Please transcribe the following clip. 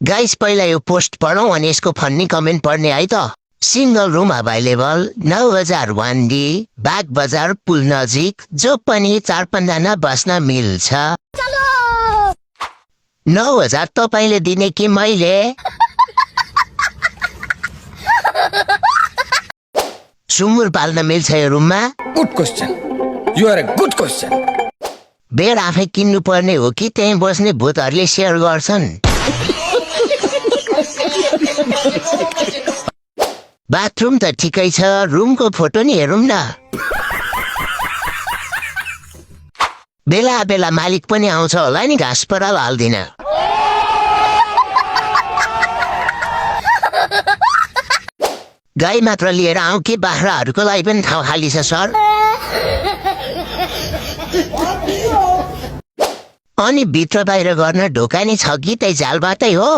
Guys पहिला यो post पढौँ अनि यसको फन्नी कमेन्ट पढ्ने है त। सिंगल रूम अभाइलेबल 9001D बाग बजार पुल नजिक जो पनि 4-5 जना बस्न मिल्छ। 9000 तपाईले दिने कि मैले? सुँगुर पाल्न मिल्छ यो रुममा? Good question, you are a good question. Bed आफै किन्नु पर्ने हो कि त्यहीँ बस्ने भूतहरूले सेयर गर्छन्? बाथरुम त ठिकै छ, रुमको फोटो नि हेरौँ न। बेला बेला मालिक पनि आउँछ होला नि, घाँस पराल हाल्दिन। गाई मात्र लिएर आऊ कि बाख्राहरूको लागि पनि ठाउँ खाली छ सर? अनि भित्र बाहिर गर्न ढोका नि छ कि त्यही झालबाटै हो?